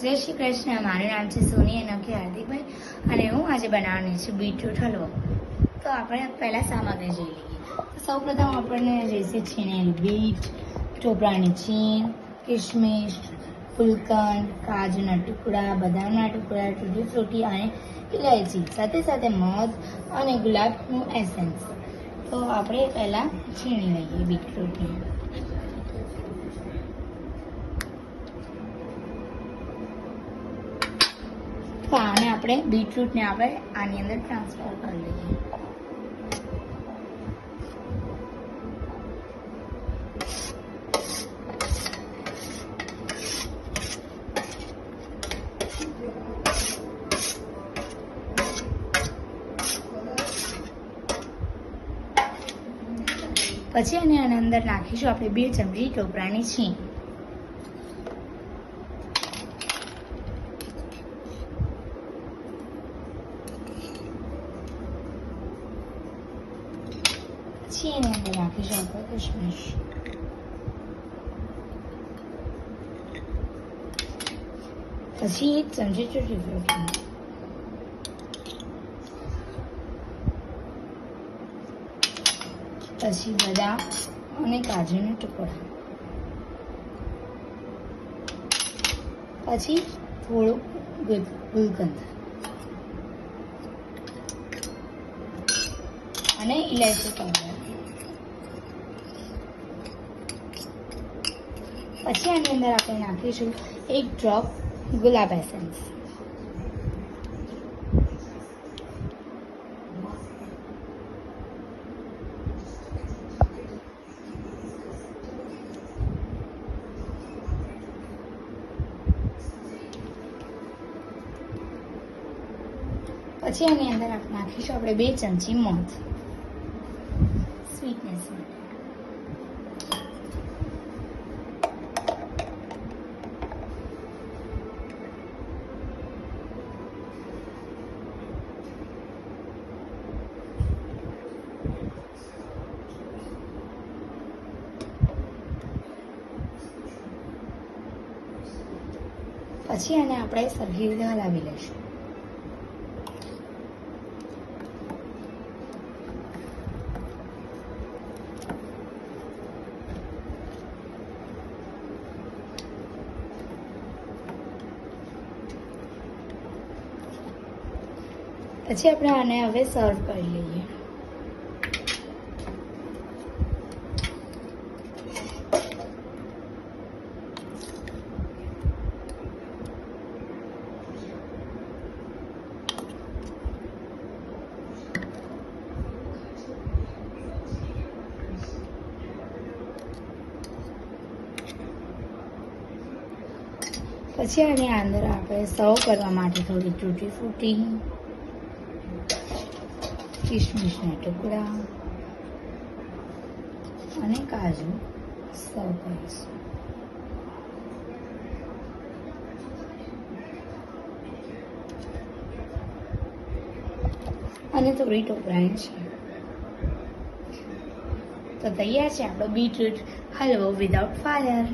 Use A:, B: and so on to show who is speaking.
A: જય શ્રી કૃષ્ણ. મારું નામ છે સોની અનોખી હાર્દિકભાઈ અને હું આજે બનાવવાની છું બીટરૂટ હલવો. તો આપણે પહેલાં સામગ્રી જોઈ લઈએ. સૌપ્રથમ આપણને રહેશે છીણેલી બીટ, ટોપરાની છીણ, કિશમિશ, ગુલકંદ, કાજુના ટુકડા, બદામના ટુકડા, ટૂટી ફ્રૂટી અને ઇલાયચી, સાથે સાથે મધ અને ગુલાબનું એસેન્સ. તો આપણે પહેલાં છીણી લઈએ બીટરૂટને. તો આને આપણે બીટરૂટને આપણે આની અંદર ટ્રાન્સફર કરી લઈએ. પછી આની અંદર નાખીશું આપણે 2 ચમચી ટોપરાની છીણ. પછી એની અંદર નાખીશું આપણે કિશમિશ. પછી 1 ચમચી ટૂટી ફ્રૂટી. પછી બદામ અને કાજુના ટુકડા. પછી થોડું ગુલકંદ અને ઇલાયચી પાવડર. પછી આની અંદર આપણે નાખીશું 1 ડ્રોપ ગુલાબ એસેન્સ. પછી આની અંદર નાખીશું આપણે 2 ચમચી મધ સ્વીટનેસ માટે. પછી આને આપણે સરખી રીતે હલાવી લઈશું. પછી આપણે આને હવે સર્વ કરી લઈએ. પછી આની અંદર આપણે સર્વ કરવા માટે થોડી ટૂટી ફ્રૂટી, કિશમિશના ટુકડા અને કાજુ સર્વ કરીશું. અને થોડી ટોપરાની છે. તો તૈયાર છે આપણો બીટરૂટ હલવો વિધાઉટ ફાયર.